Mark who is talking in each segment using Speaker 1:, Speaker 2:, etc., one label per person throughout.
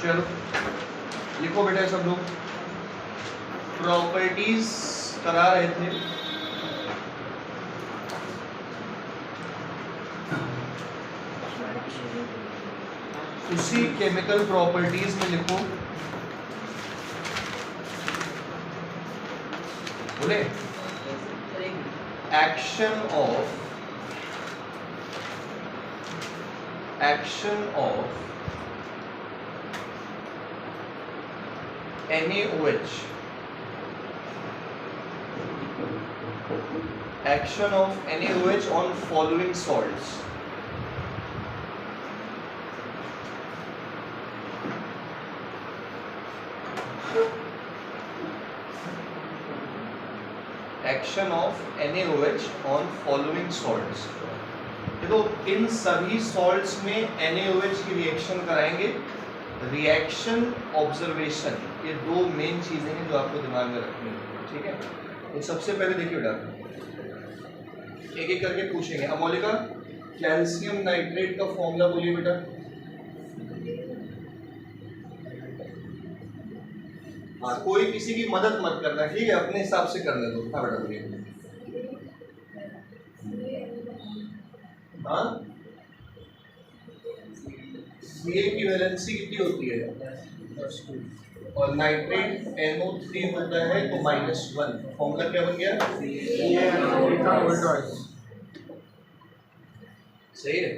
Speaker 1: चलो लिखो बेटा सब लोग, प्रॉपर्टीज करा रहे थे। उसी केमिकल प्रॉपर्टीज में लिखो, बोले action of NaOH, action of NaOH on following salts. Action of NaOH on following salts. देखो इन सभी salts में NaOH की रिएक्शन कराएंगे। रिएक्शन, ऑब्जर्वेशन, ये दो मेन चीजें हैं जो आपको दिमाग में रखनी है, ठीक है। तो सबसे पहले देखिए बेटा, एक एक करके पूछेंगे। अमोलिका, कैल्शियम नाइट्रेट का फॉर्मूला बोलिए बेटा। हाँ, कोई किसी की मदद मत करना, ठीक है, अपने हिसाब से करने दो। हाँ बेटा बोलिए। हाँ, Ca की वैलेंसी कितनी होती है? और नाइट्रेट NO3 होता है तो -1। फॉर्मूला क्या बन गया? सही है।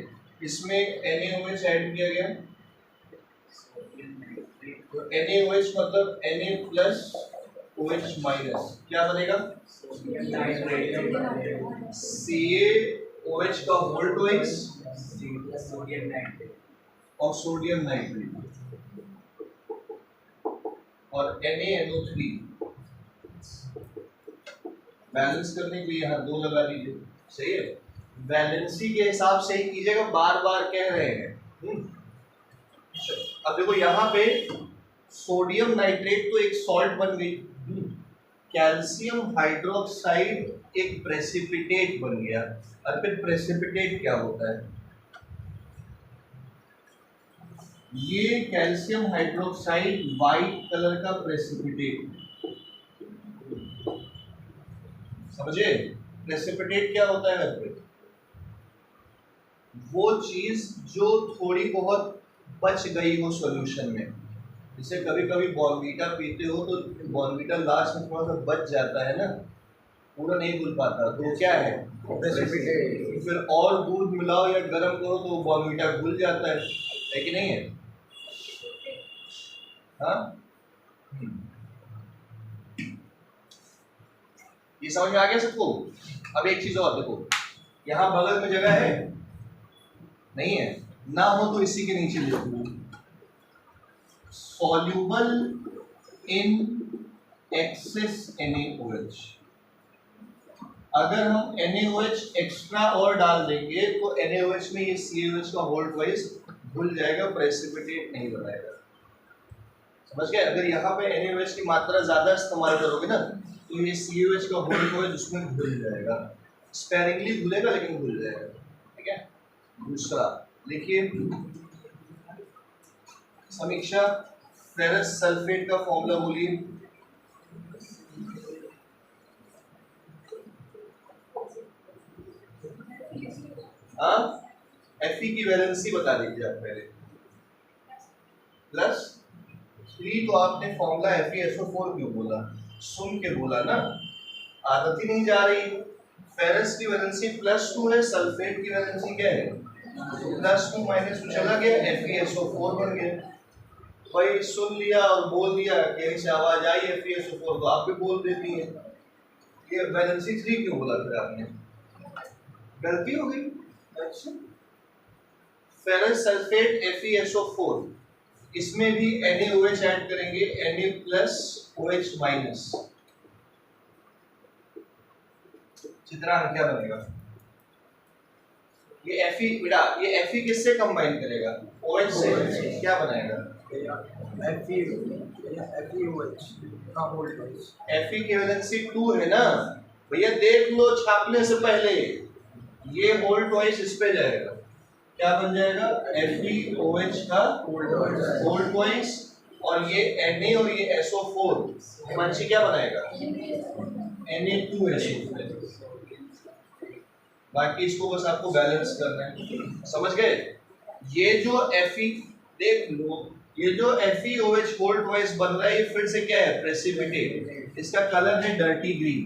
Speaker 1: इसमें NaOH ऐड किया गया, तो NaOH मतलब Na प्लस OH माइनस, क्या बनेगा? CaOH का होल ट्वाइस और सोडियम नाइट्रेट और NaNO3 बैलेंस करने के लिए यहाँ 2 लगा लीजिए। सही है, वैलेंसी के हिसाब से ही कीजिएगा, बार बार कह रहे हैं। अब देखो यहाँ पे सोडियम नाइट्रेट तो एक सॉल्ट बन गई, कैल्शियम हाइड्रोक्साइड एक प्रेसिपिटेट बन गया। और फिर प्रेसिपिटेट क्या होता है? ये कैल्शियम हाइड्रोक्साइड वाइट कलर का प्रेसिपिटेट, समझे? प्रेसिपिटेट क्या होता है? वो चीज जो थोड़ी बहुत बच गई हो सॉल्यूशन में। जैसे कभी कभी बॉर्नवीटा पीते हो तो बॉर्नवीटा लास्ट में थोड़ा सा बच जाता है ना, पूरा नहीं घुल पाता, तो क्या है? प्रेसिपिटेट। फिर और दूध मिलाओ या गर्म करो तो बॉर्नवीटा घुल जाता है कि नहीं है? हाँ, ये समझ में आ गया सबको? अब एक चीज और देखो, यहाँ बगल में जगह है नहीं है, ना हो तो इसी के नीचे लिख दो, सॉल्यूबल इन एक्सेस NaOH। अगर हम NaOH एक्स्ट्रा और डाल देंगे तो NaOH में ये CaOH का होल ट्वाइस घुल जाएगा, प्रेसिपिटेट नहीं बनाएगा। समझ गए? अगर यहाँ पे NaOH की मात्रा ज्यादा इस्तेमाल करोगे ना तो ये CaOH का होल ट्वाइस उसमें घुल जाएगा, स्पेरिंगली घुलेगा लेकिन घुल जाएगा, ठीक है। दूसरा लिखिए, समीक्षा, फेरस सल्फेट का फॉर्मूला बोलिए। हाँ, Fe की वैलेंसी बता दीजिए आप पहले। +3, तो आपने फॉर्मूला FeSO4 क्यों बोला? सुन के बोला ना, आदत ही नहीं जा रही। फेरस की वैलेंसी +2 है, सल्फेट की वैलेंसी क्या है? +2 -2 चला गया, FeSO4 बन गया। भाई सुन लिया और बोल दिया, कहीं से आवाज आई FeSO4 तो आप भी बोल देती हैं। ये वैलेंसी 3 क्यों बोला फिर आपने? गलती हो गई। अच्छा, फेरस सल्फेट FeSO4, इसमें भी NaOH ऐड करेंगे, Na प्लस OH माइनस। चित्रांक क्या बनेगा? ये Fe बेटा, ये Fe किससे कंबाइन करेगा? OH से। क्या बनाएगा? Fe की वैलेंसी 2 है ना भैया, देख लो छापने से पहले, ये होल ट्वाइस इस पे जाएगा, क्या बन जाएगा, FeOH का गोल्ड ट्वाइस, और ये Na और ये SO4 हिमांशी क्या बनाएगा, Na2SO4। बाकी इसको बस आपको बैलेंस करना है, समझ गए। ये जो Fe, देख लो, ये जो FeOH गोल्ड ट्वाइस बन रहा है, ये फिर से क्या है, प्रेसिपिटेट। इसका कलर है dirty green,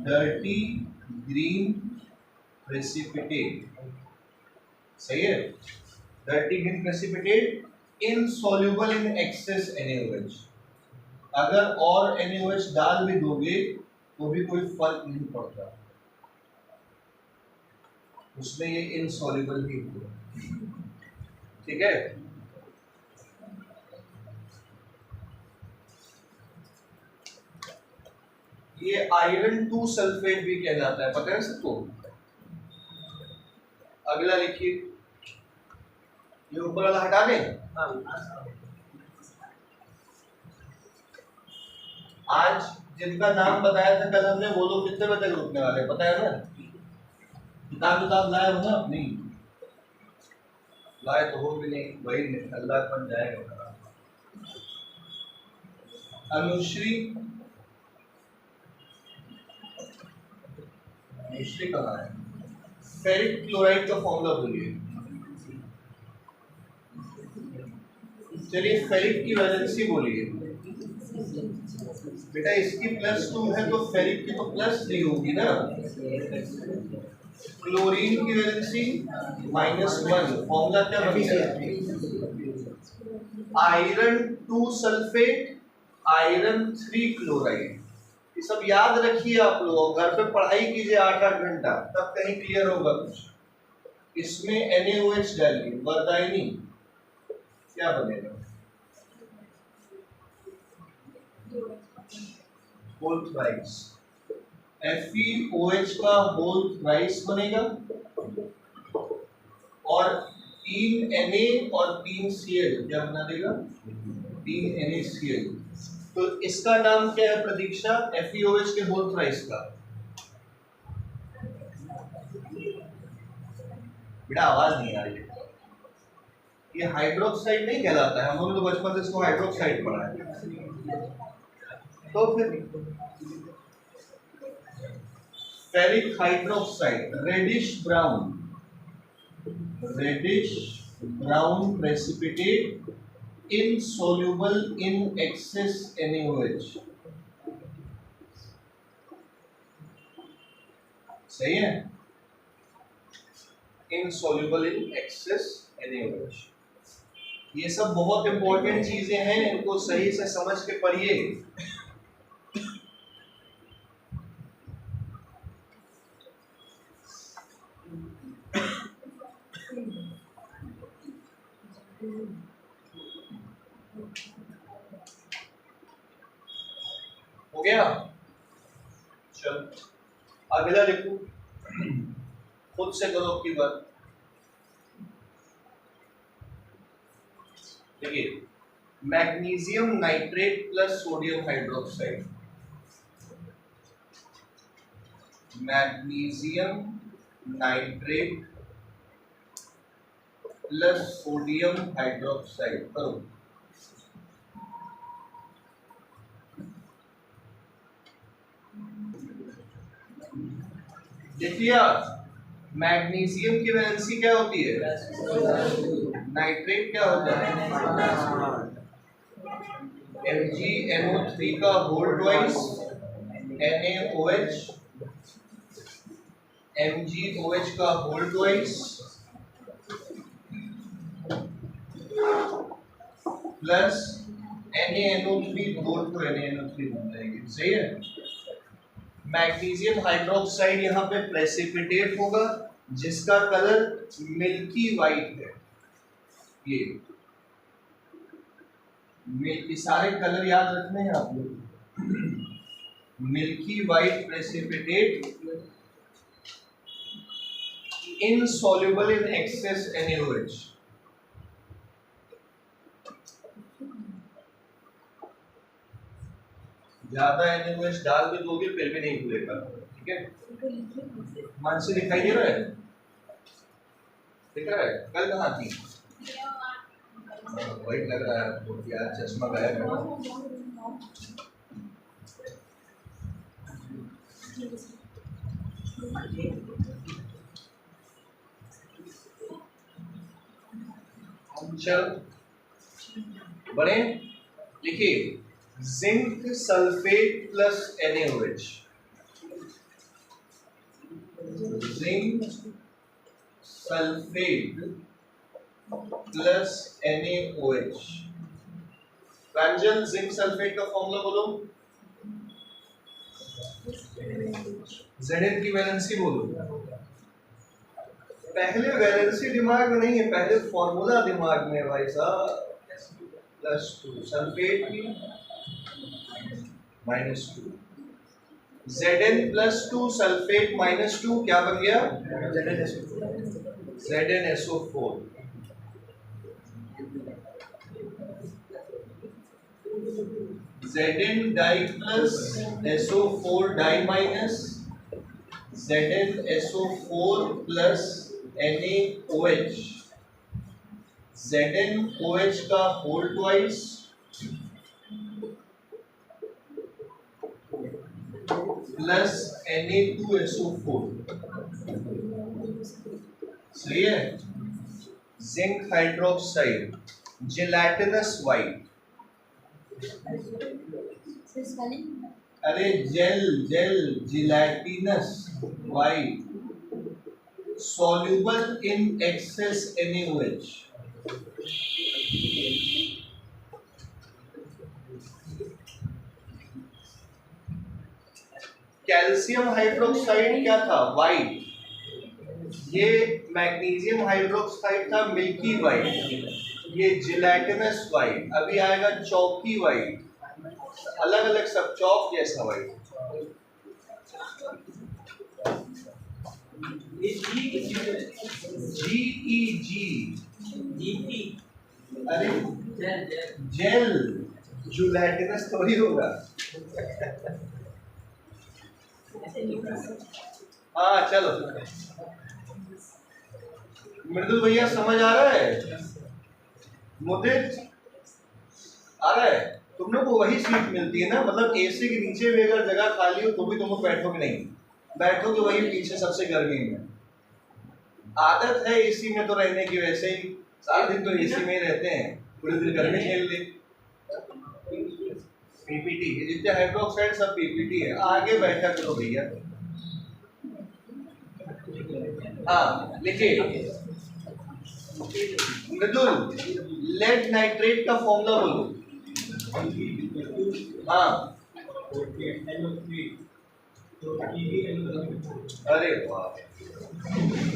Speaker 1: dirty green precipitate, सही है। Dirty green precipitate insoluble in excess NaOH। अगर और NaOH डाल भी दोगे तो भी कोई फर्क नहीं पड़ता, उसमें ये इनसॉल्युबल ही होगा, ठीक है। ये आयरन 2 सल्फेट भी कहलाता है, पता है सबको। अगला लिखिए, ये ऊपर वाला हटा दें। आज जिनका नाम बताया था कल हमने, वो लोग कितने बजे तक रुकने वाले पता है ना। किताब लाए हो ना अपनी, लाए तो हो भी नहीं, वही अल्लाह बन जाएगा। अनुश्री, अनुश्री कहाँ है। फेरिक क्लोराइड का फॉर्मूला बोलिए। चलिए फेरिक की वैलेंसी बोलिए। बेटा इसकी +2 है तो फेरिक की तो +3 होगी ना। क्लोरीन की वैलेंसी -1, फॉर्मूला क्या बन गया, आयरन 2 सल्फेट, आयरन 3 क्लोराइड। ये सब याद रखिए आप लोग, घर पे पढ़ाई कीजिए 8-8 घंटा, तब कहीं क्लियर होगा कुछ। इसमें NaOH डालिए, वर्दायनी क्या बनेगा, होल थ्राइस। FeOH का होल थ्राइस बनेगा, और 3 Na और 3 Cl क्या बना देगा, 3 NaCl। तो इसका नाम क्या है प्रतीक्षा, FeOH के होल थ्राइस का। बेटा आवाज नहीं आ रही है, ये हाइड्रोक्साइड नहीं कहलाता है, हम लोगों ने तो बचपन से इसको हाइड्रोक्साइड पढ़ा है। तो फिर ferric hydroxide, reddish brown, reddish brown precipitate insoluble in excess NaOH, सही है, इनसॉल्युबल इन एक्सेस NaOH। ये सब बहुत इंपॉर्टेंट चीजें हैं, इनको सही से समझ के पढ़िए। हो गया, चल अगला लिखो, खुद से करो की बात। देखिए, magnesium nitrate plus sodium hydroxide, magnesium nitrate plus sodium hydroxide करो। देखिए मैग्नीशियम की वैलेंसी क्या होती है, नाइट्रेट क्या होता है, MgNO3 का होल ट्वाइस, NaOH, MgOH का होल ट्वाइस प्लस NaNO3, दो तो NaNO3 बन जाएगी, सही है। मैग्नीशियम हाइड्रोक्साइड यहाँ पे प्रेसिपिटेट होगा जिसका कलर मिल्की वाइट है। ये सारे कलर याद रखने हैं आप लोग। Milky white precipitate insoluble in excess NaOH। ज्यादा NaOH डाल भी दोगे फिर भी नहीं खुलेगा, ठीक है। मन से दिखाई दे रहा है, दिख रहा है? कल कहाँ थी? वाइट लग रहा है यार, चश्मा गायब है। चल बने, लिखिए zinc sulphate plus NaOH। Zinc sulphate plus NaOH। प्रांजल जिंक सल्फेट का फॉर्मूला बोलो। Zn की वैलेंसी बोलो। पहले वैलेंसी दिमाग में नहीं है, पहले फॉर्मूला दिमाग में है भाई साहब। +2 सल्फेट की -2, Zn +2 सल्फेट -2 क्या बन गया? ZnSO4। Zn di plus SO4 di minus ZnSO4 plus NaOH। ZnOH का होल ट्वाइस प्लस Na2SO4। सही है। Zinc hydroxide gelatinous white. अरे gel gel gelatinous white soluble in excess NaOH। Calcium hydroxide क्या था? White. ये मैग्नीशियम हाइड्रोक्साइड था milky white. ये gelatinous white. अभी आएगा चौकी वाइट, अलग अलग सब चौक जैसा वाइट। GEG अरे जेल जुलैटिनस थोड़ी होगा। हाँ चलो, मृदुल भैया समझ आ रहा है? मुदित आ रहा है? तुम लोग को वही सीट मिलती है ना, मतलब एसी के नीचे भी अगर जगह खाली हो तो भी तुम लोग बैठोगे नहीं, बैठोगे वही पीछे सबसे गर्मी में। आदत है एसी में तो रहने की, वैसे ही सारा दिन तो एसी में ही रहते हैं, पूरे दिन गर्मी झेल ले। पीपीटी जितने हाइड्रोक्साइड सब पीपीटी है। आगे बैठा करो भैया। हाँ लिखिए मृदुल, लेड नाइट्रेट का फॉर्मूला बोलो। हाँ अरे वाह,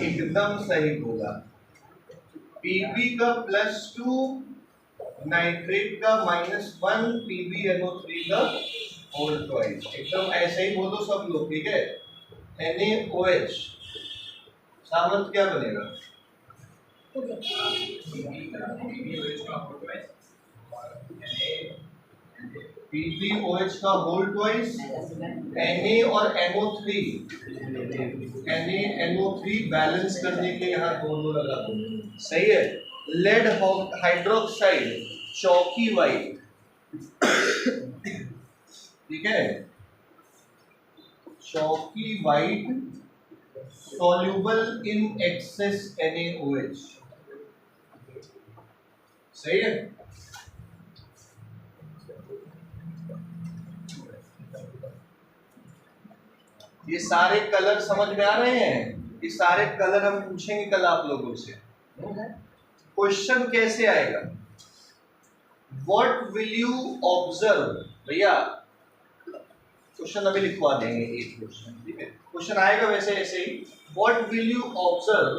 Speaker 1: एकदम सही बोला। Pb का +2, नाइट्रेट का -1, PbNO3 का होल ट्वाइस। एकदम ऐसे ही बोलो सब लोग, ठीक है? NaOH सामंत क्या बनेगा? PbOH का होल ट्वाइस, Na और NO3, NaNO3 बैलेंस करने के यहाँ दोनों लगा दो। सही है। लेड हाइड्रोक्साइड चौकी वाइट, ठीक है? चौकी white soluble in excess NaOH। सही है। ये सारे कलर समझ में आ रहे हैं? ये सारे कलर हम पूछेंगे कल आप लोगों से। क्वेश्चन कैसे आएगा? What will you observe? भैया क्वेश्चन अभी लिखवा देंगे एक क्वेश्चन, ठीक है? क्वेश्चन आएगा वैसे ऐसे ही। What will you observe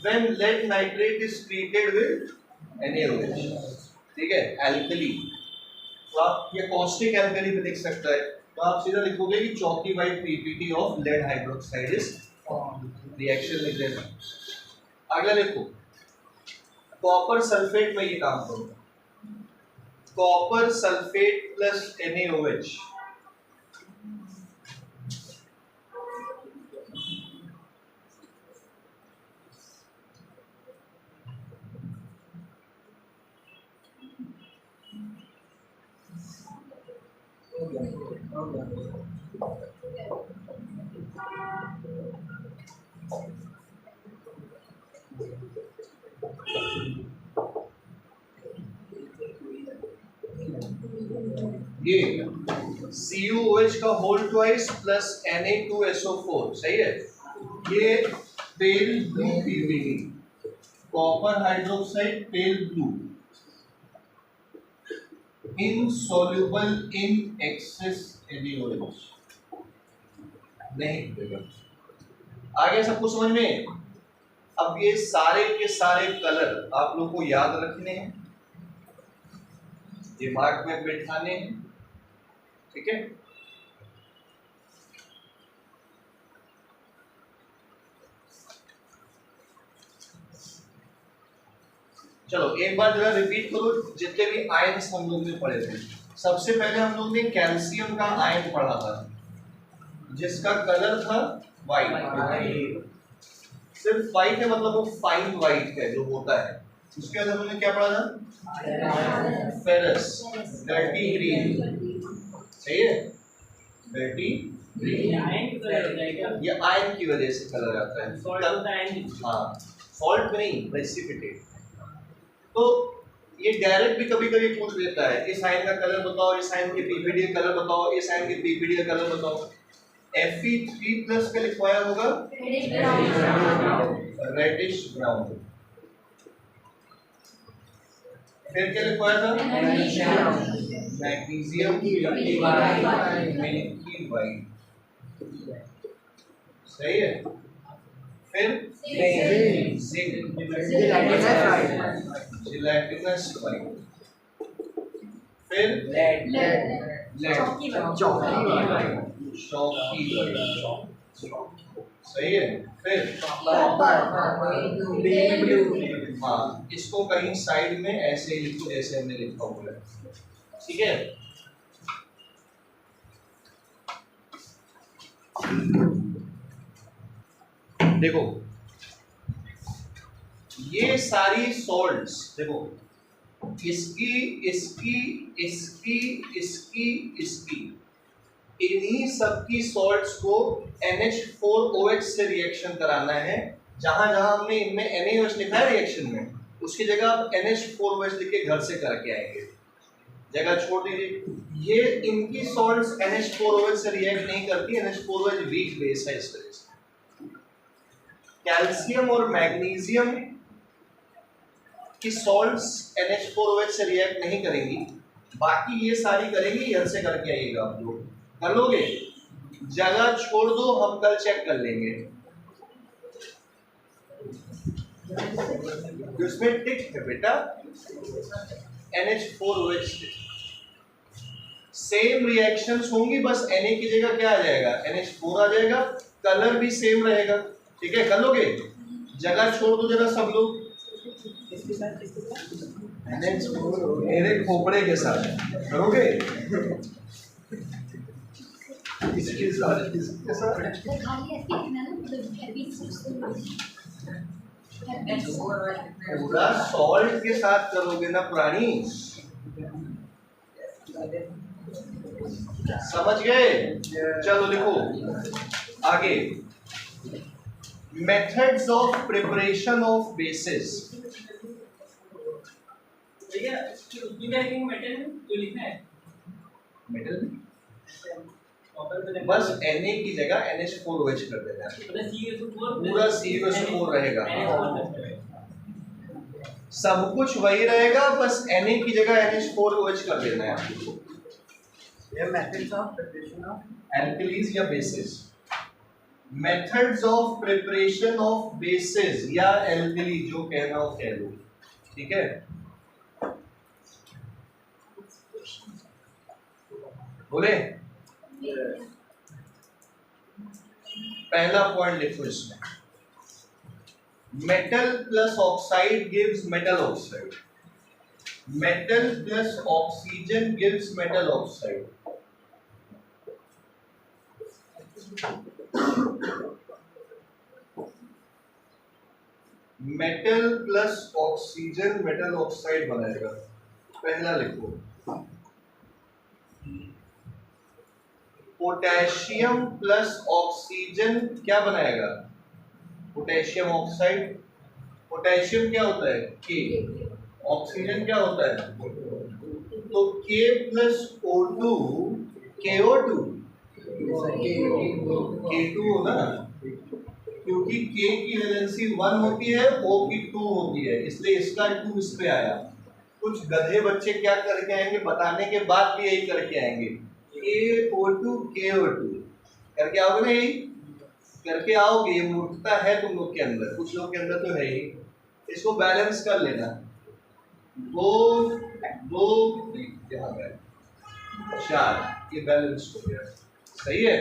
Speaker 1: when lead nitrate is treated with NaOH? ठीक है, एल्कली। तो आप ये कॉस्टिक एल्कली पे लिख सकता है, तो आप सीधा लिखोगे कि chalky white PPT of lead hydroxide is reaction लिख देना। अगला लिखो, कॉपर सल्फेट में ये काम करो। Copper sulphate plus NaOH। ये CuOH का होल ट्वाइस प्लस Na2SO4 सही है। ये pale blue PBD, copper hydroxide pale blue, insoluble in excess NaOH नहीं मिलेगा। आगे सबको समझ में। अब ये सारे के सारे कलर आप लोग को याद रखने हैं, दिमाग में बैठाने हैं, ठीक है। चलो एक बार जरा रिपीट करो जितने भी आयन्स हम लोग ने पढ़े थे। सबसे पहले हम लोग ने कैल्शियम का आयन पढ़ा था जिसका कलर था वाइट, सिर्फ वाइट है, मतलब वो फाइन वाइट है जो होता है। उसके बाद हमने क्या पढ़ा था? फेरस, डर्टी ग्रीन, सही है, डर्टी ग्रीन। ये आयन की वजह से कलर आता है। हाँ, सॉल्ट में नहीं, प्रेसिपिटेट। तो ये डायरेक्ट भी कभी कभी पूछ लेता है, इस आयन का कलर बताओ, इस आयन के पीपीडी का कलर बताओ, इस आयन के पीपीडी का कलर बताओ। Fe3+ का लिखवाया होगा रेडिश ब्राउन। फिर क्या लिखवाया था? मैग्नीशियम मिल्की वाइट, सही है। फिर जिलेटिनस वाइट, फिर चौकी वाइट, सही है। फिर हाँ, इसको कहीं साइड में ऐसे ही लिखो जैसे हमने लिखा हुआ है, ठीक है। देखो ये सारी सॉल्ट्स, देखो इसकी इसकी इसकी इसकी इसकी, इन्हीं सबकी सॉल्ट्स को NH4OH से रिएक्शन कराना है। जहां जहां हमने इनमें NaOH लिखा है रिएक्शन में, उसकी जगह आप NH4OH लिख के घर से करके आएंगे, जगह छोड़ दीजिए। ये इनकी सॉल्ट्स NH4OH से रिएक्ट नहीं करती, NH4OH वीक बेस है इस वजह से। कैल्शियम और मैग्नीशियम की सॉल्ट्स NH4OH से रिएक्ट नहीं करेंगी, बाकी ये सारी करेंगी। घर से करके आइएगा, आप लोग कर लोगे, जगह छोड़ दो, हम कल चेक कर लेंगे। उसमें टिक है बेटा, NH4OH सेम रिएक्शंस होंगी, बस Na की जगह क्या आ जाएगा? NH4 आ जाएगा, कलर भी सेम रहेगा, ठीक है। कर लोगे, जगह छोड़ दो जरा सब लोग। मेरे खोपड़े के साथ करोगे? इसके साथ पूरा सॉल्ट के साथ करोगे ना प्राणी, समझ गए? चलो लिखो आगे, methods of preparation of basis. Metal बस Na की जगह NH4OH कर देना, पूरा CuSO4 रहेगा, सब कुछ वही रहेगा, बस Na की जगह NH4OH कर देना है। ये methods of preparation of alkalis या bases, methods of preparation of bases या एल्कली, जो कहना हो कह लो, ठीक है। बोले पहला पॉइंट लिखो इसमें, metal plus oxide gives metal oxide, metal plus oxygen gives metal oxide. Metal plus oxygen metal oxide बनाएगा, पहला लिखो। पोटेशियम प्लस ऑक्सीजन क्या बनाएगा? Potassium oxide. पोटेशियम क्या होता है? के। ऑक्सीजन क्या होता है? तो K plus O2 KO2 K2 हो ना, क्योंकि K की वैलेंसी 1 होती है, O की 2 होती है, इसलिए इसका 2 इस पे आया। कुछ गधे बच्चे क्या करके आएंगे, बताने के बाद भी यही करके आएंगे, KO2 KO2 करके आओगे ना, यही करके आओगे। ये मूर्खता है तुम लोग के अंदर, कुछ लोग के अंदर तो है ही। इसको बैलेंस कर लेना, दो दो यहाँ पे 4, ये बैलेंस हो गया, सही है।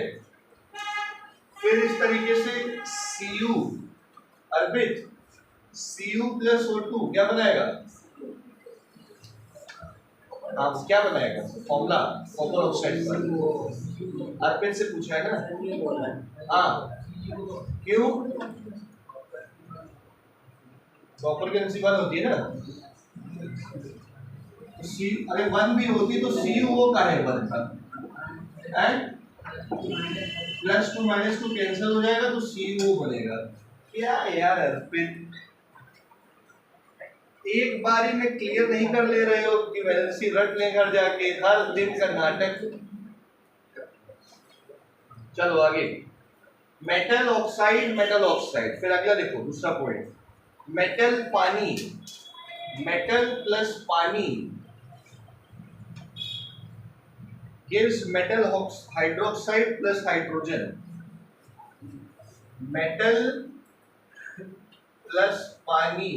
Speaker 1: फिर इस तरीके से Cu अर्पित, Cu प्लस O2 क्या बनाएगा? आप क्या बनाएगा फॉर्मूला? कॉपर ऑक्साइड का अर्पित से पूछा है ना। हाँ, क्यों? कॉपर की वैलेंसी 1 होती है ना, सी अरे 1 भी होती तो CuO का है 1 था, एंड +2 -2 कैंसिल हो जाएगा तो CuO बनेगा। क्या यार अर्पित, एक बारी में क्लियर नहीं कर ले रहे हो कि वैलेंसी रट ले घर जाके, हर दिन का नाटक। चलो आगे, मेटल ऑक्साइड, मेटल ऑक्साइड। फिर अगला देखो, दूसरा पॉइंट, मेटल पानी, मेटल प्लस पानी gives metal hydroxide plus hydrogen. Metal plus पानी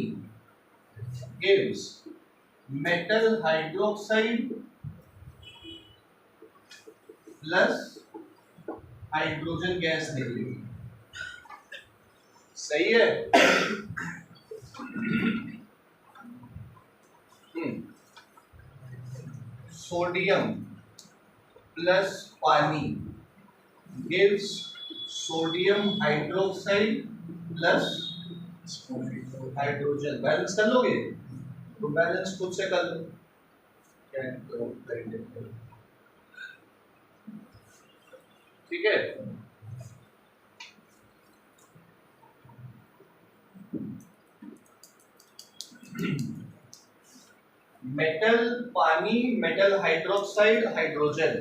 Speaker 1: gives metal hydroxide plus hydrogen gas देगी, सही है। सोडियम प्लस पानी gives sodium hydroxide plus hydrogen. Balance कर लोगे तो बैलेंस खुद से कर लो, ठीक है। मेटल पानी, मेटल हाइड्रोक्साइड, हाइड्रोजन।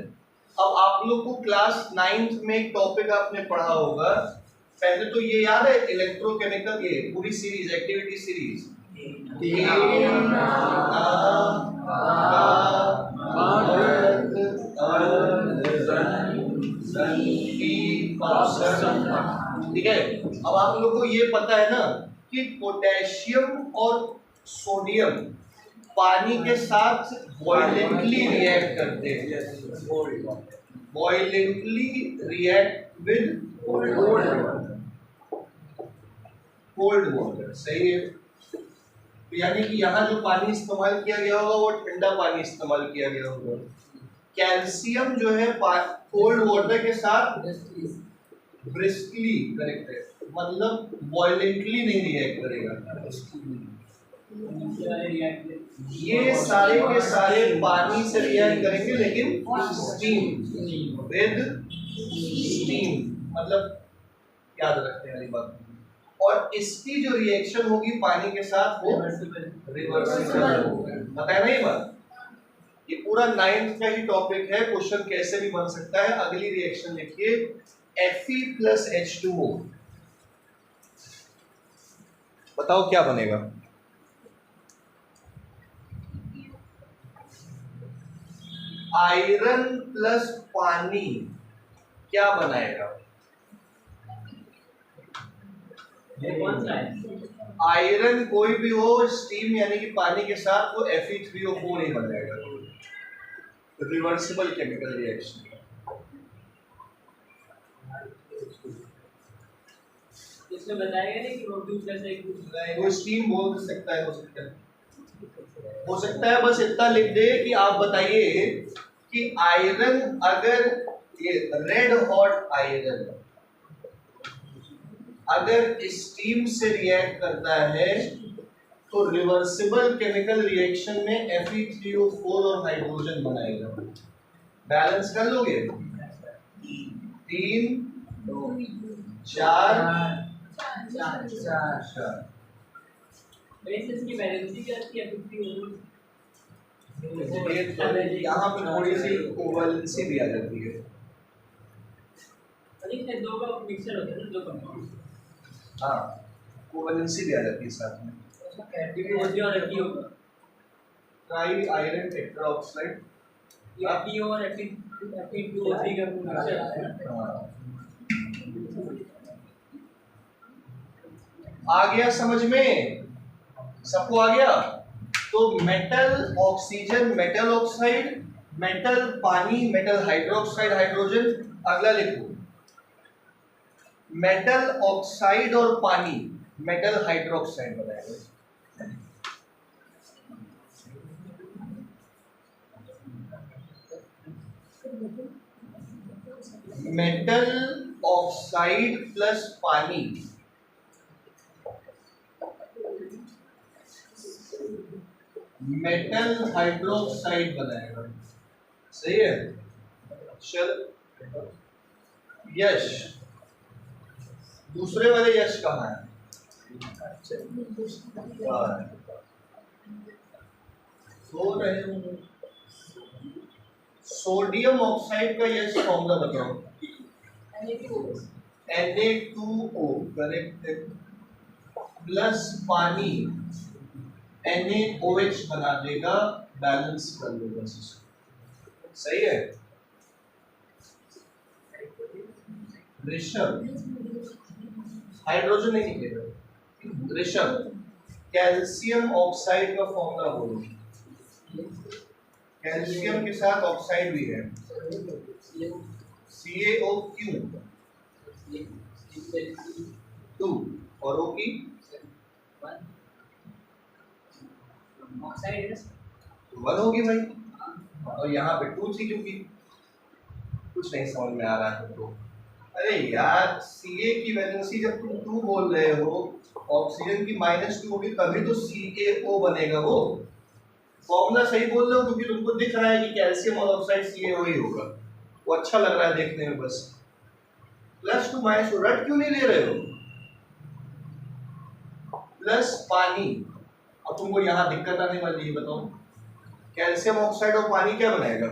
Speaker 1: अब आप लोग को क्लास 9th में एक टॉपिक आपने पढ़ा होगा, पहले तो ये याद है, इलेक्ट्रोकेमिकल, ये पूरी सीरीज, एक्टिविटी सीरीज, ठीक है। अब आप लोग को ये पता है ना कि पोटेशियम और सोडियम पानी के साथ वॉयलेंटली रिएक्ट करते हैं, वॉयलेंटली रिएक्ट विद कोल्ड वाटर, सही है। तो यानी कि यहाँ जो पानी इस्तेमाल किया गया होगा वो ठंडा पानी इस्तेमाल किया गया होगा। कैल्शियम जो है कोल्ड वाटर के साथ ब्रिस्कली, करेक्ट है, मतलब वॉयलेंटली नहीं रिएक्ट करेगा। ये सारे के सारे पानी से रिएक्ट करेंगे, लेकिन स्टीम, विद स्टीम, मतलब याद रखते हैं बात। और इसकी जो रिएक्शन होगी पानी के साथ वो रिवर्सिबल होगा, बताया ना ये बात। ये पूरा 9th का ही टॉपिक है, क्वेश्चन कैसे भी बन सकता है। अगली रिएक्शन देखिए, Fe प्लस H2O, बताओ क्या बनेगा? आयरन प्लस पानी क्या बनाएगा? आयरन कोई भी हो, स्टीम यानी कि पानी के साथ, वो Fe3O4 ही बनाएगा। Reversible chemical reaction.
Speaker 2: इसमें बताएगा नहीं कि O2 प्लस एक
Speaker 1: वो स्टीम बोल सकता है, हो सकता है, बस इतना लिख दे कि आप बताइए कि आयरन, अगर ये रेड हॉट आयरन अगर स्टीम से रिएक्ट करता है तो रिवर्सिबल केमिकल रिएक्शन में Fe3O4 और हाइड्रोजन बनाएगा। बैलेंस कर लोगे? 3
Speaker 2: 2
Speaker 1: 4
Speaker 2: 4
Speaker 1: 4।
Speaker 2: वैसे इसकी वैलेंसी क्या थी? 50
Speaker 1: ये तो यहाँ पे थोड़ी सी कोवैलेंसी भी आ जाती है।
Speaker 2: अरे ये दो का मिक्सचर होता है ना, दो कंपाउंड।
Speaker 1: हाँ, कोवैलेंसी भी आ जाती है साथ में।
Speaker 2: उसमें कैटेगरी और एफी होगा।
Speaker 1: ट्राई आयरन टेट्राऑक्साइड,
Speaker 2: ये एफी और Fe2O3 का मिक्सचर होता है ना।
Speaker 1: हाँ, आ गया समझ में? सबको आ गया? तो metal oxygen, metal oxide, metal पानी, मेटल हाइड्रोक्साइड हाइड्रोजन। अगला लिखो, मेटल ऑक्साइड और पानी मेटल हाइड्रोक्साइड बनाएगा। मेटल ऑक्साइड प्लस पानी मेटल हाइड्रोक्साइड बनाएगा। सही है? चल, यश, दूसरे वाले यश कहाँ है? सो रहे हो? सोडियम ऑक्साइड का यश फॉर्मूला बताओ। Na2O, करेक्ट, प्लस पानी NaOH बना देगा, बैलेंस कर लो बस इसको। सही है? ऋषभ, हाइड्रोजन नहीं निकलेगा। ऋषभ, कैल्शियम ऑक्साइड का फॉर्मूला बोलो। कैल्शियम के साथ ऑक्साइड भी है, CaO2 2 और O की
Speaker 2: ऑक्साइड
Speaker 1: 1 होगी भाई। और यहाँ पे 2 थी, क्योंकि कुछ नहीं समझ में आ रहा है तुमको। अरे यार, Ca की वैलेंसी जब तुम 2 बोल रहे हो, ऑक्सीजन की -2 होगी, तभी तो CaO बनेगा। वो फॉर्मूला सही बोल रहे हो, क्योंकि तुमको दिख रहा है कि कैल्शियम और ऑक्साइड CaO ही होगा। वो अच्छा लग रहा है देखने में बस। +2 -2 रट क्यों नहीं ले रहे हो? प्लस पानी। अब तुमको यहाँ दिक्कत आने वाली है, बताओ कैल्शियम ऑक्साइड और पानी क्या बनाएगा?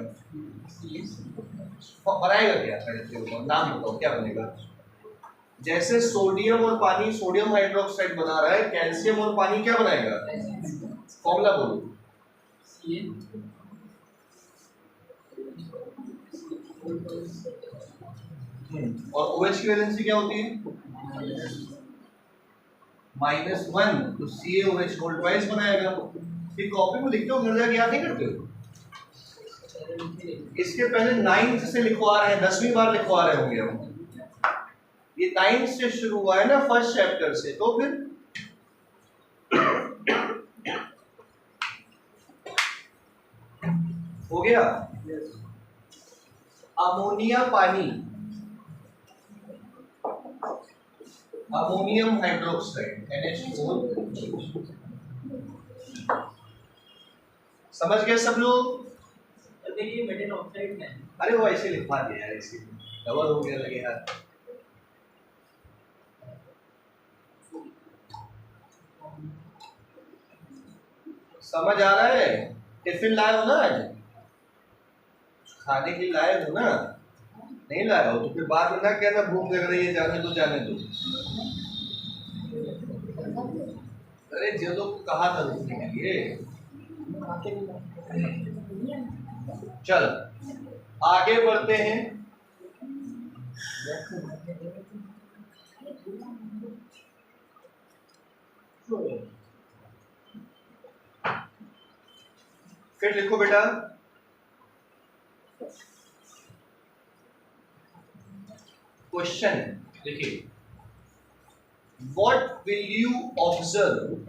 Speaker 1: बनाएगा क्या? पहले नाम बताओ, क्या बनेगा? जैसे सोडियम और पानी सोडियम हाइड्रोक्साइड बना रहा है, कैल्शियम और पानी क्या बनाएगा? फॉर्मूला बोलो। और OH की वैलेंसी क्या होती है? -1, तो CaOH होल ट्वाइस बनाएगा। फिर कॉपी में लिखते हो, घर जाके याद नहीं करते हो? इसके पहले 9th से लिखवा रहे हैं, 10वीं बार लिखवा रहे होंगे हम। ये 9th से शुरू हुआ है ना, फर्स्ट चैप्टर से, तो फिर हो गया। अमोनिया पानी, अमोनियम हाइड्रोक्साइड NH4। समझ गए सब लोग?
Speaker 2: देखिए मेटल ऑक्साइड है।
Speaker 1: अरे वो ऐसे लिखवा दिया यार, इसी डबल हो गया लगे यार। समझ आ रहा है? टिफिन लाए हो ना आज? खाने के लिए लाए हो ना? नहीं लाए हो तो फिर बाद में ना कहना भूख लग रही है, जाने दो जाने दो। अरे जो लोग कहा था रुकने के लिए। चल आगे बढ़ते हैं। फिर लिखो बेटा, क्वेश्चन देखिए, what will you observe,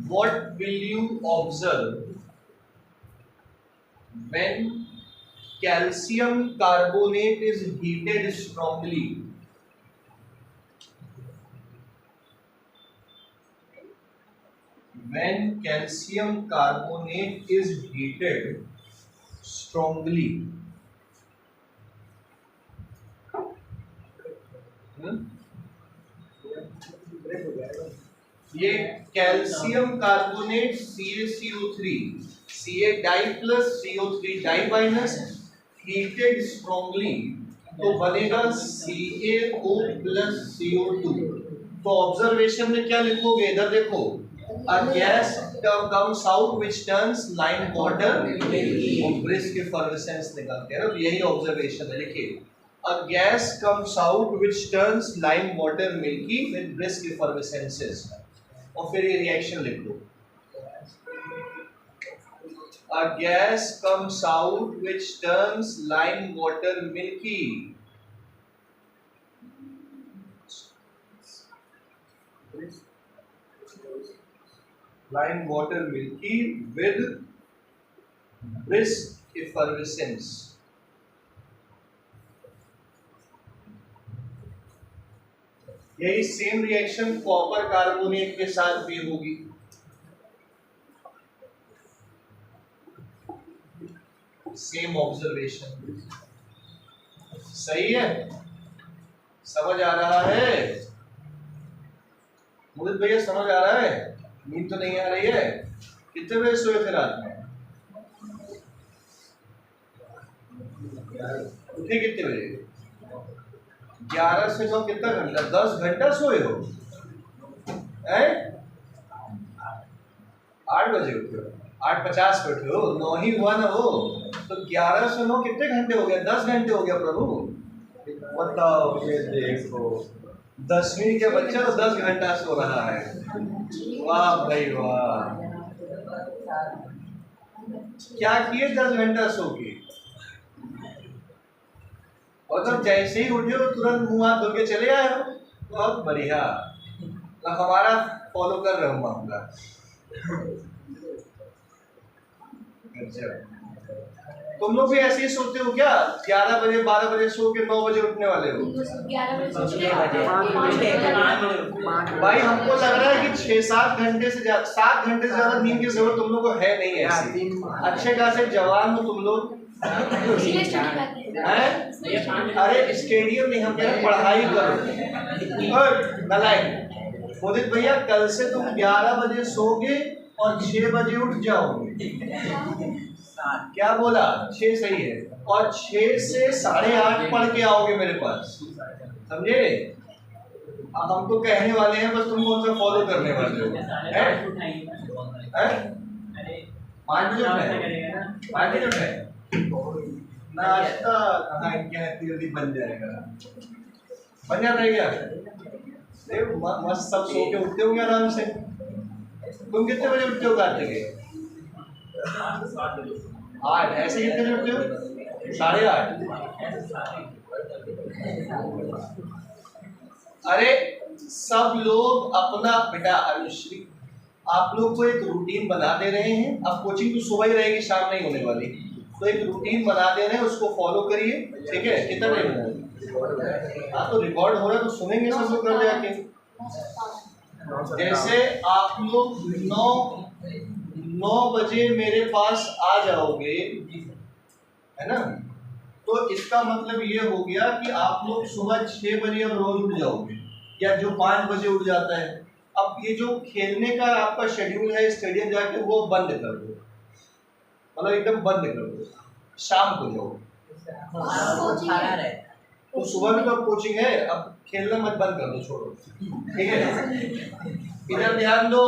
Speaker 1: what will you observe when calcium carbonate is heated strongly? When calcium carbonate is heated strongly, ये calcium carbonate CaCO3 Ca di plus CO3 di minus heated strongly तो बनेगा CaO plus CO2। तो observation में क्या लिखोगे, इधर देखो, a gas comes out which turns lime water brisk effervescence निकालते हैं। यही ऑब्जर्वेशन है, लिखिए a gas comes out which turns lime water milky with brisk effervescences और फिर ये रिएक्शन लिख दो। A gas comes out which turns lime water milky with brisk effervescence। यही सेम रिएक्शन कॉपर कार्बोनेट के साथ भी होगी। सेम ऑब्जर्वेशन, सही है, समझ आ रहा है मोहित भैया, समझ आ रहा है? नींद तो नहीं आ रही है? कितने बजे सोए थे रात में? उठे कितने बजे? 11 से 9 कितना घंटा? 10 घंटा सोए हो? 8 बजे उठे हो, 8:50 पे उठे हो, 9 ही हुआ ना हो, तो 11 से 9 कितने घंटे हो गया? 10 घंटे हो गया प्रभु। बताओ, ये देखो 10वीं के बच्चा तो 10 घंटा सो रहा है। वाह भाई वाह, क्या किए 10 घंटा सो के? और तब जैसे ही उठे हो तुरंत मुंह हाथ धो के चले आए हो, बहुत बढ़िया, तो हमारा फॉलो कर रहे हो मामला। तुम लोग भी ऐसे ही सोते हो क्या? 11 बजे 12 बजे सो के 9 बजे उठने वाले हो?
Speaker 3: 11 बजे
Speaker 1: भाई हमको लग रहा है कि 6-7 घंटे से 7 घंटे से ज्यादा नींद की जरूरत तुम लोग को है नहीं है ऐसी। अच्छे खासे जवान हो तुम लोग हैं? अरे स्टेडियम नहीं, हम कह रहे पढ़ाई करो। नलायक मोदित भैया, कल से तुम 11 बजे सोगे और 6 बजे उठ जाओगे। क्या बोला? 6 सही है, और 6 से 8:30 पढ़ के आओगे मेरे पास, समझे? अब हम तो कहने वाले हैं, बस तुम कौन सा फॉलो करने वाले हो? 5 बजे उठे, 5 बजे उठे नाश्ता कहाँ क्या जल्दी बन जाएगा? बन जाता है क्या? मस्त सब सो के उठते होंगे आराम से। तुम कितने बजे उठते हो कार्तिक? 8। ऐसे कितने बजे उठते हो? 8:30। अरे सब लोग अपना, बेटा अनुश्री, आप लोग को एक रूटीन बना दे रहे हैं। अब कोचिंग तो सुबह ही रहेगी, शाम नहीं होने वाली, तो एक रूटीन बना दे रहे हैं, उसको फॉलो करिए, ठीक है? कितना टाइम है? हाँ, तो रिकॉर्ड हो रहा है तो सुनेंगे सब लोग कर जाके। जैसे आप लोग 9 बजे मेरे पास आ जाओगे, है ना, तो इसका मतलब ये हो गया कि आप लोग सुबह 6 बजे अब रोज उठ जाओगे, या जो 5 बजे उठ जाता है। अब ये जो खेलने का आपका शेड्यूल है स्टेडियम जाके, वो बंद कर दो, मतलब एकदम बंद कर दो, शाम को जाओ। तो सुबह भी तो कोचिंग है, अब खेलना मत, बंद कर दो, छोड़ो, ठीक है? इधर ध्यान दो,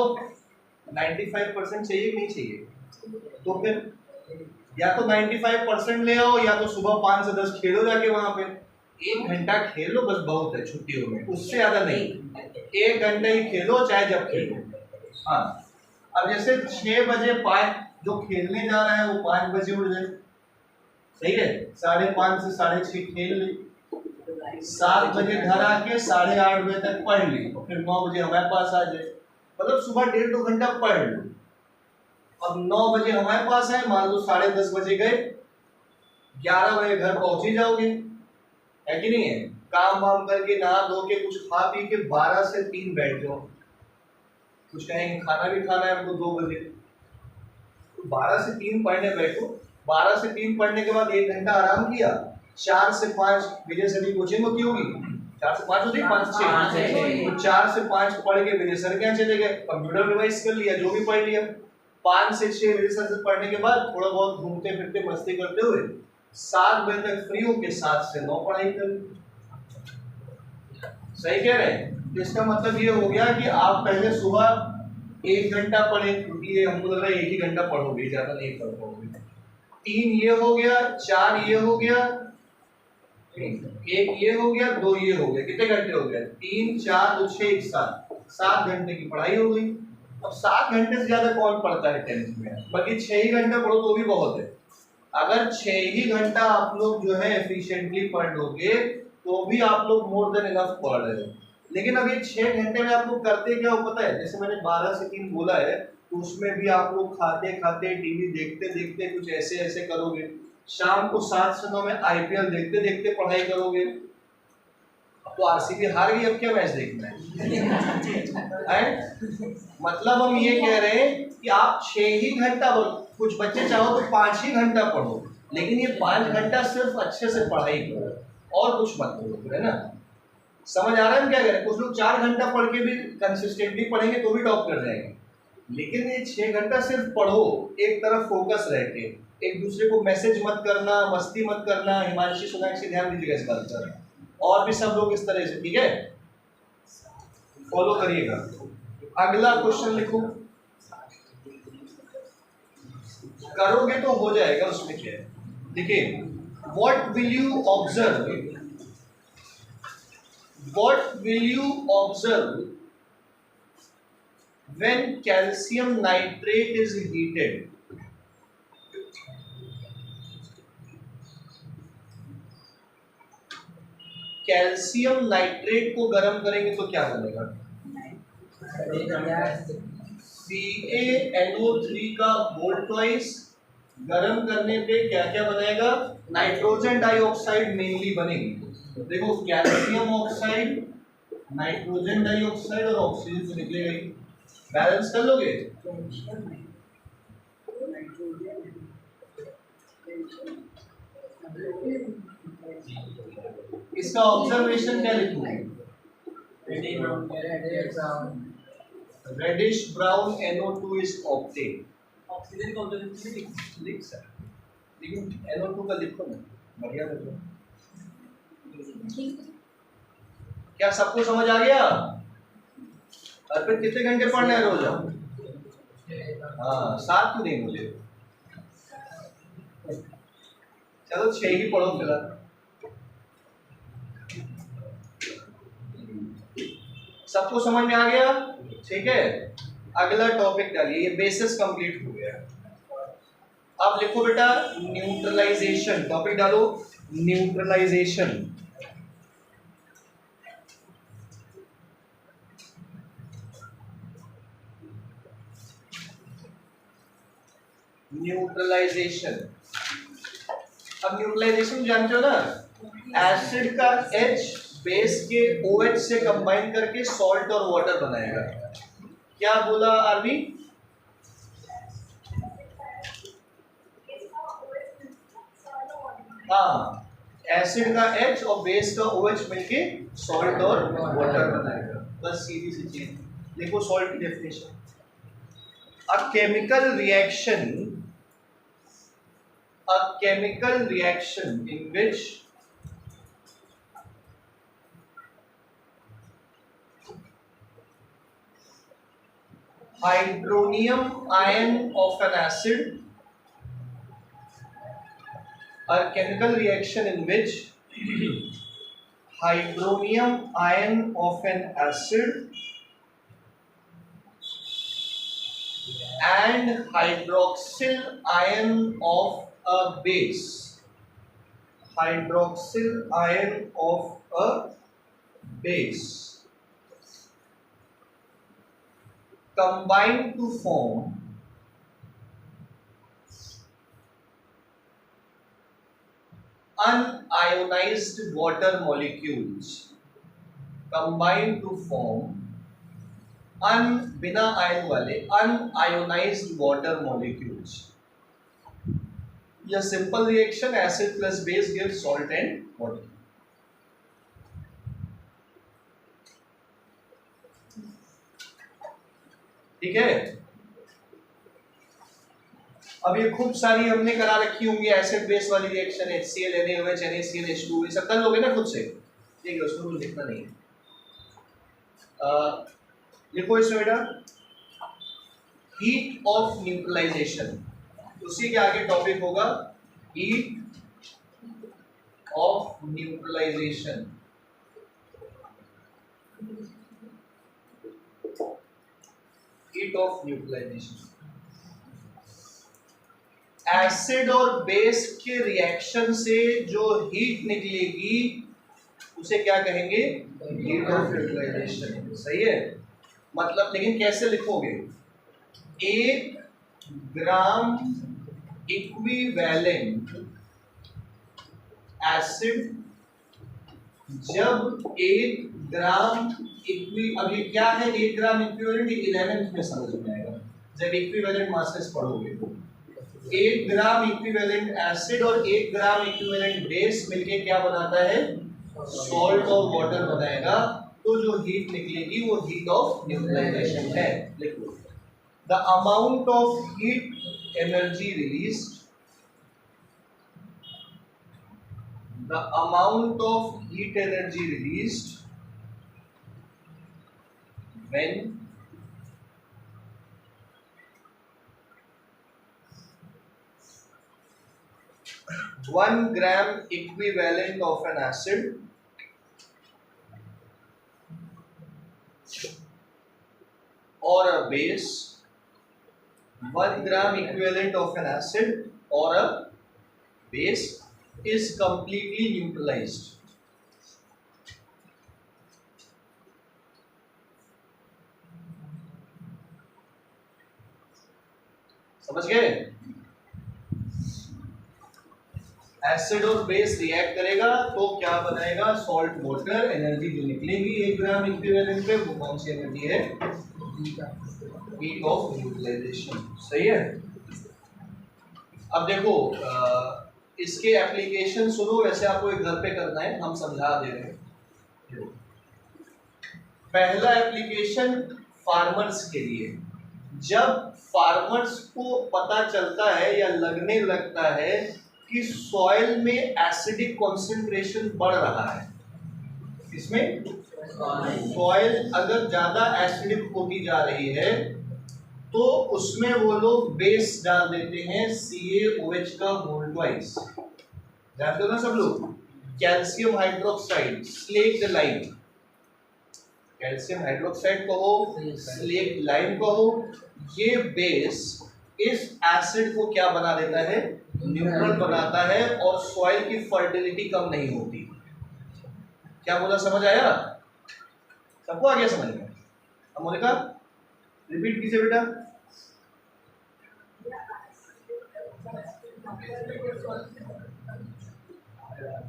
Speaker 1: 95% चाहिए कि नहीं चाहिए? तो फिर या तो 95% ले आओ, या तो सुबह 5 से 10 खेलो जाके वहां पे। 1 घंटा खेलो बस, बहुत है छुट्टियों में, उससे ज्यादा नहीं। 1 घंटा ही खेलो, चाहे जब खेलो। हाँ, अब जैसे 6 बजे 5 जो खेलने जा रहा है वो 5 बजे उठ जाए, सही है? 5:30 से 6:30 खेल ली, 7 बजे घर आके 8:30 बजे तक पढ़ ली, फिर 9 बजे हमारे पास आ जाए, मतलब सुबह 1.5-2 घंटा पढ़ लो। अब 9 बजे हमारे पास है, मान लो 10:30 बजे गए, 11 बजे घर पहुंच ही जाओगे, है कि नहीं है? काम वाम करके नहा धो के कुछ खा पी के 12 से 3 बैठ जाओ, कुछ कहेंगे खाना भी खाना है हमको 2 बजे, तो 12 से 3 पढ़ने बैठो। 12 से 3 पढ़ने के बाद 1 घंटा आराम किया, 4 से 5 विजय सभी कोचिंग होती होगी, 4 से 5 होती है, 5 से 6, तो 4 से 5 पढ़ के मेरे सर क्या चले गए, कंप्यूटर रिवाइज कर लिया, जो भी पढ़ लिया। 5 से 6 मेरे सर से पढ़ने के बाद थोड़ा बहुत घूमते फिरते मस्ती करते हुए 7 बजे तक फ्री होके 7 से 9 पढ़ाई कर ली। सही कह रहे हैं? तो इसका मतलब ये हो गया कि आप पहले सुबह 1 घंटा पढ़े, क्योंकि ये हमको लग रहा है 1 ही घंटा पढ़ोगे, ज्यादा नहीं पढ़ पाओगे। 3 ये हो गया, 4 ये हो गया, 1 ये हो गया, 2 ये हो गया, कितने घंटे हो गए? 3 4 2 6 1 7 घंटे की पढ़ाई हो गई। अब 7 घंटे से ज्यादा कौन पढ़ता है 10th में? बल्कि 6 ही घंटा पढ़ो तो भी बहुत है। अगर 6 ही घंटा आप लोग जो है एफिशिएंटली पढ़ लोगे तो भी आप लोग मोर देन इनफ पढ़ रहे हो। लेकिन अब ये 6 घंटे में आप लोग करते क्या हो पता है? जैसे मैंने 12 से 3 बोला है, तो उसमें भी आप लोग खाते खाते टीवी देखते देखते कुछ ऐसे ऐसे करोगे। शाम को 7 से 9 में आईपीएल देखते देखते पढ़ाई करोगे। तो आरसीबी हार गई, अब क्या मैच देखना है? मतलब हम ये कह रहे हैं कि आप 6 ही घंटा, कुछ बच्चे चाहो तो 5 ही घंटा पढ़ो, लेकिन ये 5 घंटा सिर्फ अच्छे से पढ़ाई करो और कुछ मत करो, है ना? समझ आ रहा है क्या करें? कुछ लोग 4 घंटा पढ़ के भी कंसिस्टेंटली पढ़ेंगे तो भी टॉप कर जाएंगे, लेकिन ये 6 घंटा सिर्फ पढ़ो, एक तरफ फोकस रह के। एक दूसरे को मैसेज मत करना, मस्ती मत करना। हिमांशी सोनाक्षी ध्यान दीजिएगा इस बात पर, और भी सब लोग इस तरह से, ठीक है? फॉलो करिएगा। अगला क्वेश्चन लिखो, करोगे तो हो जाएगा, उसमें क्या है? देखिए, what will you observe, what will you observe when calcium nitrate is heated? Calcium nitrate को गर्म करेंगे तो क्या बनेगा? CaNO3 का वोल्टवाइज गर्म करने पे क्या क्या बनेगा? नाइट्रोजन डाइऑक्साइड मेनली बनेगी। देखो, कैल्शियम ऑक्साइड, नाइट्रोजन डाइऑक्साइड और ऑक्सीजन से निकलेगा ही। बैलेंस कर लोगे? इसका ऑब्जर्वेशन क्या लिखूंगे? Reddish brown NO2 is obtain.
Speaker 2: Oxygen का ऑब्जर्वेशन
Speaker 1: लिख सर, लेकिन NO2 का लिखो ना, बढ़िया लिखो। क्या सबको समझ आ गया? अर्पित कितने घंटे पढ़ना है रोज? हाँ, 7 क्यों नहीं बोले? चलो 6 ही पढ़ो फिलहाल। सबको समझ में आ गया? ठीक है, अगला टॉपिक डालिए। ये बेसिस कंप्लीट हो गया। अब लिखो बेटा न्यूट्रलाइजेशन। टॉपिक डालो न्यूट्रलाइजेशन। न्यूट्रलाइजेशन, अब न्यूट्रलाइजेशन जानते हो ना? एसिड का H बेस के OH से कंबाइन करके सॉल्ट और वाटर बनाएगा। क्या बोला आरबी? हाँ, एसिड का H और बेस का OH मिलके सॉल्ट और वाटर बनाएगा। बस सीधी सी चीज। देखो सॉल्ट की definition, a chemical reaction in which hydronium ion of an acid, a chemical reaction in which hydronium ion of an acid and hydroxyl ion of a base, hydroxyl ion of a base combine to form unionized water molecules, combine to form बिना ion वाले unionized water molecules. यह simple reaction, acid plus base gives salt and water. ठीक है। अब ये खूब सारी हमने करा रखी होंगी एसिड बेस वाली reaction, HCl NaOH NaCl H2, ये सब कर लोगे ना खुद से, ठीक है, उसमें कुछ लिखना नहीं है। लिखो इसमें बेटा हीट ऑफ न्यूट्रलाइजेशन, उसी के आगे टॉपिक होगा heat of neutralization. Heat of neutralization, acid और बेस के रिएक्शन से जो हीट निकलेगी उसे क्या कहेंगे, हीट ऑफ न्यूट्रलाइजेशन। सही है, मतलब लेकिन कैसे लिखोगे, 1 ग्राम इक्विवेलेंट एसिड जब 1 ग्राम अब ये क्या है, 1 ग्राम इक्विवेलेंट 11th में समझ में आएगा जब इक्विवेलेंट मासेस पढ़ोगे। 1 ग्राम इक्विवेलेंट एसिड और 1 ग्राम इक्विवेलेंट बेस मिलके क्या बनाता है, सॉल्ट और वाटर बनाएगा, तो जो हीट निकलेगी वो हीट ऑफ न्यूट्रलाइजेशन है। लिखो the amount of heat energy released, the amount of heat energy released when 1 gram equivalent of an acid or a base, 1 gram equivalent of an acid or a base is completely neutralized. समझ गए, acid और base react करेगा तो क्या बनाएगा, salt water, energy जो निकलेगी 1 gram equivalent पे वो कौन सी एनर्जी है, हीट ऑफ न्यूट्रलाइजेशन। सही है। अब देखो इसके एप्लीकेशन सुनो, वैसे आपको एक घर पे करना है, हम समझा दे रहे हैं। पहला एप्लीकेशन फार्मर्स के लिए, जब फार्मर्स को पता चलता है या लगने लगता है कि सॉइल में एसिडिक कॉन्सेंट्रेशन बढ़ रहा है, इसमें सॉइल अगर ज्यादा एसिडिक होती जा रही है तो उसमें वो लोग बेस डाल देते हैं CaOH का होल ट्वाइस, जानते हो ना सब लोग, calcium hydroxide, slaked lime, calcium hydroxide कहो, स्लेक्ड लाइम कहो, ये बेस इस एसिड को क्या बना देता है, न्यूट्रल बनाता है और सॉइल की फर्टिलिटी कम नहीं होती। क्या बोला, समझ आया सबको, आ गया समझ में? हम बोले का रिपीट कीजिए बेटा।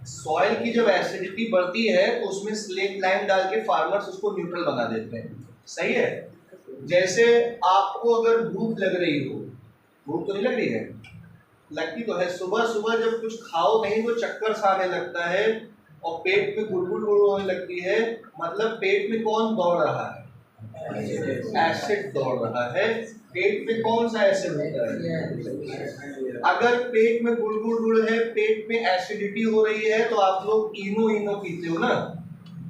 Speaker 1: सॉइल की जब एसिडिटी बढ़ती है तो उसमें स्लेक्ट लाइम डाल के फार्मर्स उसको न्यूट्रल बना देते हैं। सही है। जैसे आपको अगर भूख लग रही हो, भूख तो नहीं लग रही है, लगती तो है, सुबह सुबह जब कुछ खाओ नहीं तो चक्कर सा आने लगता है और पेट में गुड़गुड़ होने लगती है, मतलब पेट में कौन दौड़ रहा है, एसिड दौड़ रहा है। पेट में कौन सा एसिड होता है, अगर पेट में गुड़ है, पेट में एसिडिटी हो रही है तो आप लोग इनो पीते हो ना,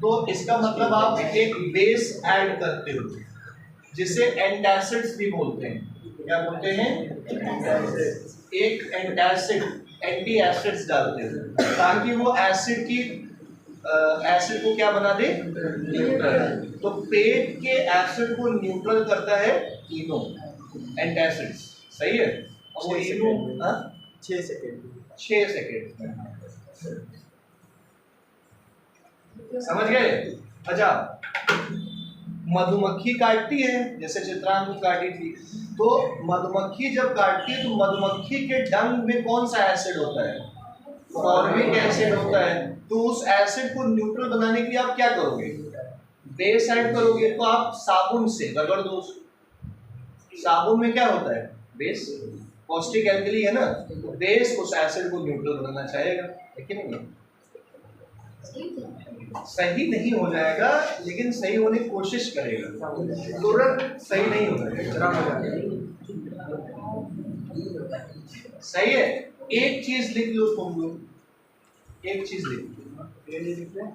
Speaker 1: तो इसका मतलब आप एक बेस ऐड करते हो जिसे एंटासिड्स भी बोलते हैं। क्या बोलते हैं, एक एंटासिड, एंटी एसिड्स डालते हो ताकि वो एसिड को क्या बना दे, न्यूट्रल। तो पेट के एसिड को न्यूट्रल करता है इनो, एंटासिड्स। सही है। अब वो इनो 6 सेकेंड समझ गए। अच्छा, मधुमक्खी काटती है, जैसे चित्रांग को काटी थी, तो मधुमक्खी जब काटती है तो मधुमक्खी के डंग में कौन सा एसिड होता है, फॉर्मिक एसिड होता है। तो उस एसिड को न्यूट्रल बनाने के लिए आप क्या करोगे, बेस ऐड करोगे। तो आप साबुन से रगड़ दो, साबुन में क्या होता है, बेस, पॉजिटिव एल्कली है ना, तो बेस उस एसिड को न्यूट्रल बनाना चाहेगा, लेकिन नहीं। सही नहीं हो जाएगा, लेकिन सही होने की कोशिश करेगा, तुरंत सही नहीं हो जाएगा। सही है। एक चीज लिख लो तुम लोग, एक चीज लिख लो।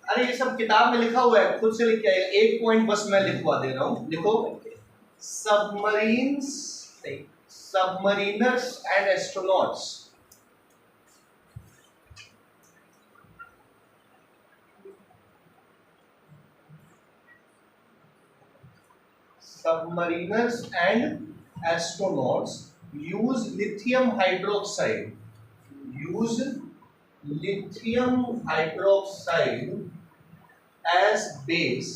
Speaker 1: अरे ये सब किताब में लिखा हुआ है, खुद से लिख के आएगा। एक पॉइंट बस मैं लिखवा दे रहा हूं, लिखो। Submarines, submariners and astronauts. Submariners and astronauts use lithium hydroxide. Use lithium hydroxide as base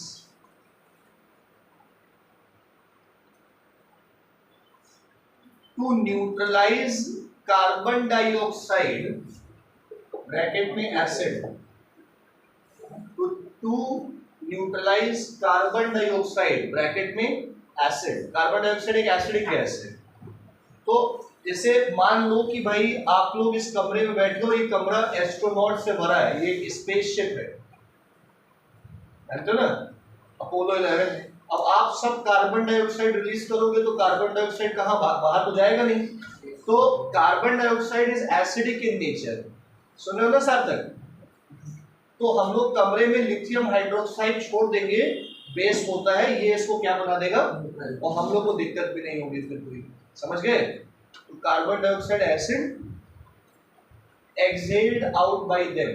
Speaker 1: to neutralize carbon dioxide bracket में acid to neutralize carbon dioxide bracket में एसिड। कार्बन डाइऑक्साइड एक एसिडिक गैस है। तो जैसे मान लो कि भाई आप लोग इस कमरे में बैठे हो, ये कमरा एस्ट्रोनॉट से भरा है, ये एक स्पेसशिप है, जानते हो ना, अपोलो 11। अब आप सब कार्बन डाइऑक्साइड रिलीज करोगे तो कार्बन डाइऑक्साइड कहाँ बाहर तो जाएगा नहीं। तो carbon dioxide is acidic in nature, सुने हो ना सार्थक। तो हम लोग कमरे में लिथियम हाइड्रोक्साइड छोड़ देंगे, बेस होता है ये, इसको क्या बना देगा, और हम लोग को दिक्कत भी नहीं होगी फिर कोई, समझ गए। तो carbon dioxide acid exhaled out by them,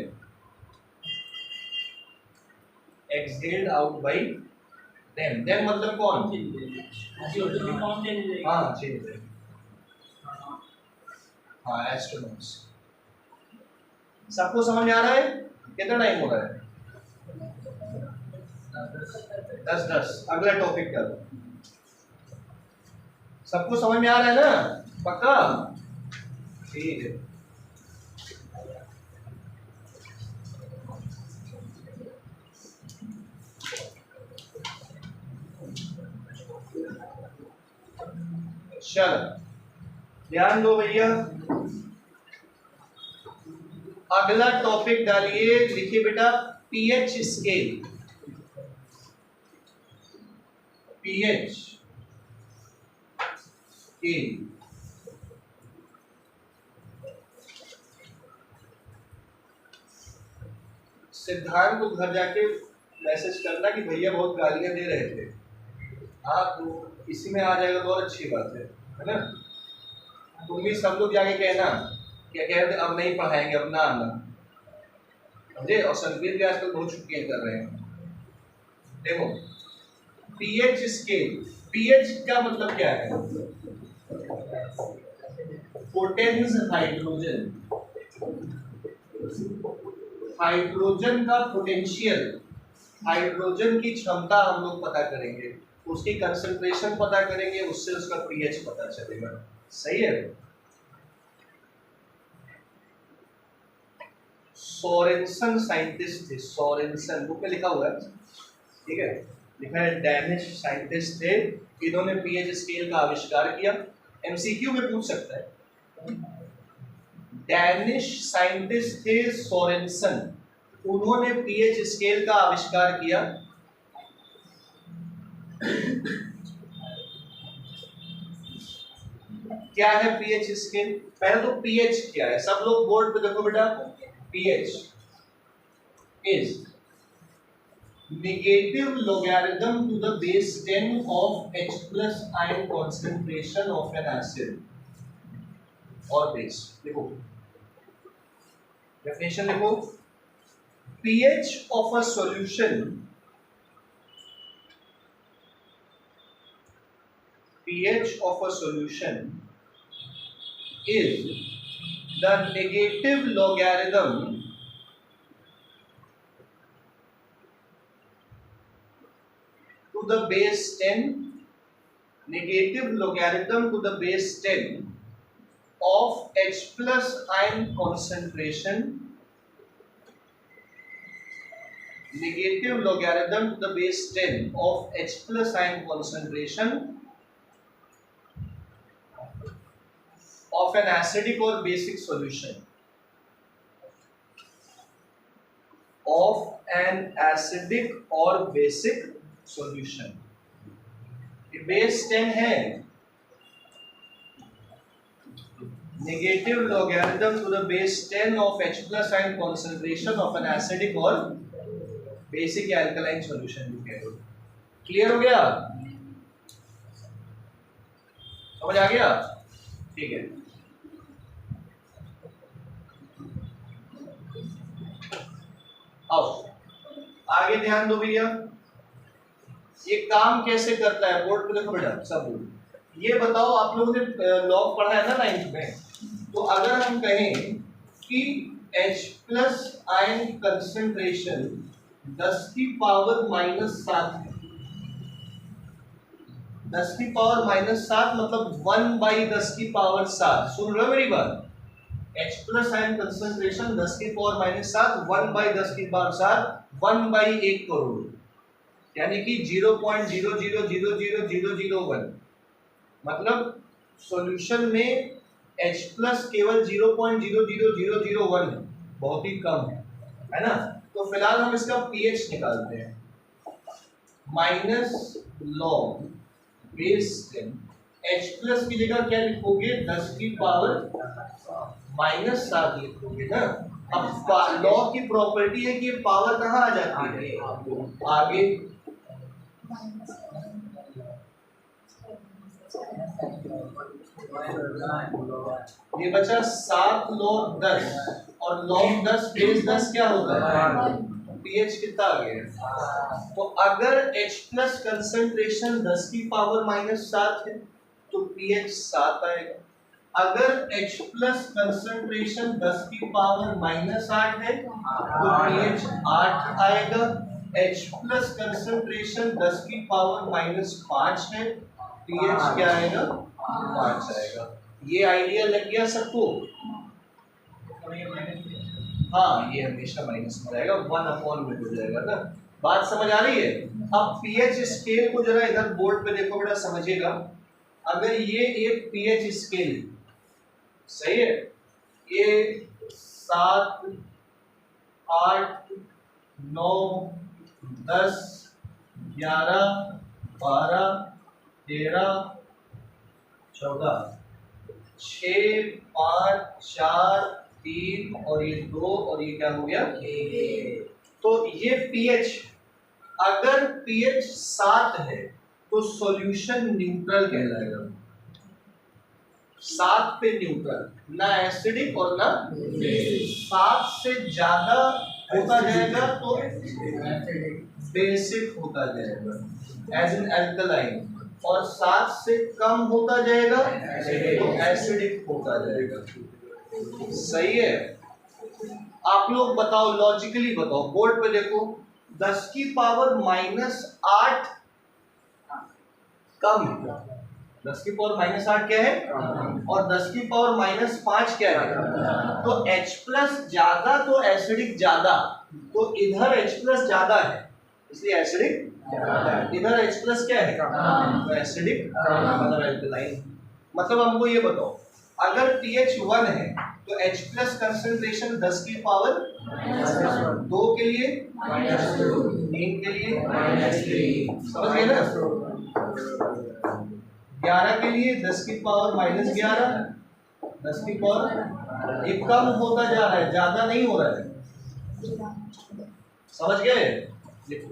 Speaker 1: exhaled out by them, them मतलब कौन, हाँ चेंज है, हाँ एस्ट्रोनॉट्स। सबको समझ में आ रहा है? कितना टाइम हो रहा है? 10-10। अगला टॉपिक कर। सबको समझ में आ रहा है ना? पक्का? ठीक है। चलो ध्यान दो भैया, अगला टॉपिक डालिए, लिखिए बेटा पीएच स्केल। पीएच स्केल सिद्धांत को घर जाके मैसेज करना कि भैया बहुत गालियां दे रहे थे। हाँ तो इसी में आ जाएगा तो और अच्छी बात है ना। तुम भी सब लोग जाके कहना क्या कह रहे थे, अब नहीं पढ़ाएंगे, अब ना आना, समझे। और संगीत भी आजकल बहुत छुट्टियां कर रहे हैं। देखो पीएच स्केल, पीएच का मतलब क्या है, पोटेंस हाइड्रोजन, हाइड्रोजन का पोटेंशियल, हाइड्रोजन की क्षमता हम लोग पता करेंगे, उसकी कंसंट्रेशन पता करेंगे, उससे उसका पीएच पता चलेगा। सही है। सोरेनसन साइंटिस्ट थे, सोरेनसन बुक में लिखा हुआ है, ठीक है, लिखा है डैनिश साइंटिस्ट थे, इन्होंने पीएच स्केल का आविष्कार किया। एमसीक्यू में पूछ सकता है। डैनिश साइंटिस्ट थे सोरेनसन, उन्होंने पीएच स्केल का आविष्कार किया। क्या है पीएच स्केल? पहले तो पीएच क्या है, सब लोग बोर्ड पे देखो बेटा। PH is negative logarithm to the base 10 of H plus ion concentration of an acid or base। देखो definition देखो, pH of a solution, pH of a solution is the negative logarithm to the base 10, negative logarithm to the base 10 of H plus ion concentration, negative logarithm to the base 10 of H plus ion concentration of an acidic or basic solution। Of an acidic और basic solution. Base 10 है, negative logarithm to the base 10 of H plus ion concentration of an acidic or basic alkaline solution you get। Clear हो गया, समझ आ गया? ठीक है, आओ आगे ध्यान दो भैया। ये काम कैसे करता है बोर्ड पे देखो बेटा सब लोग। ये बताओ, आप लोगों ने लॉग पढ़ा है ना 9th में, तो अगर हम कहें कि H प्लस आयन कंसंट्रेशन 10 की पावर -7 है, 10 की पावर -7 मतलब 1/10 की पावर 7। सुन लो मेरी बात, H प्लस आयन कंसंट्रेशन 10 की पावर -7 1/10 की पावर 7 1/1 करोड़, यानी कि 0.000001। मतलब सॉल्यूशन में H प्लस केवल 0.00001 है, बहुत ही कम है ना। तो फिलहाल हम इसका pH निकालते हैं। -log बेस 10, H प्लस की जगह क्या लिखोगे, 10 की पावर -7 लिखोगे ना। अब लॉग की प्रॉपर्टी है कि ये पावर कहाँ आ जाती है, आगे। ये बचा 7 log 10 और log 10 बेस 10 क्या होता है, pH कितना आ गया। तो अगर H प्लस कंसंट्रेशन 10 की पावर -7 है तो pH 7 आएगा। अगर H प्लस कंसंट्रेशन 10 की पावर -8 है तो pH 8 आएगा। H प्लस कंसंट्रेशन 10 की पावर -5 है, pH क्या आएगा, 5 आएगा। ये आइडिया लग गया सबको? हाँ, ये हमेशा माइनस में रहेगा, 1/में हो जाएगा ना। बात समझ आ रही है? अब pH स्केल को जरा इधर बोर्ड पे देखो बेटा, समझिएगा। अगर ये एक pH स्केल सही है, ये 7 8 9 10 11 12 13 14 6 5 4 3 और ये 2 और ये क्या हो गया, तो ये pH, अगर pH 7 है तो सॉल्यूशन न्यूट्रल कहलाएगा। 7 पे न्यूट्रल, ना एसिडिक और ना बेसिक। 7 से ज्यादा होता जाएगा तो बेसिक होता जाएगा एज एन अल्कलाइन, और 7 से कम होता जाएगा तो एसिडिक होता जाएगा। सही है? आप लोग बताओ, लॉजिकली बताओ, बोर्ड पे देखो, 10 की पावर -8 कम, 10 की पावर -8 क्या है, और 10 की पावर -5 क्या है। तो H प्लस ज्यादा तो एसिडिक ज्यादा, तो इधर H प्लस ज्यादा है इसलिए एसिडिक, इधर H प्लस क्या है, तो एसिडिक मतलब अल्कलाइन। मतलब हमको ये बताओ, अगर pH 1 है तो H प्लस कंसंट्रेशन 10 की पावर 2 के लिए, 3 के लिए, समझ गए ना, 11 के लिए 10 की पावर -11, 10 की पावर, ये कम होता जा रहा है, ज्यादा नहीं हो रहा है। समझ गए? देखो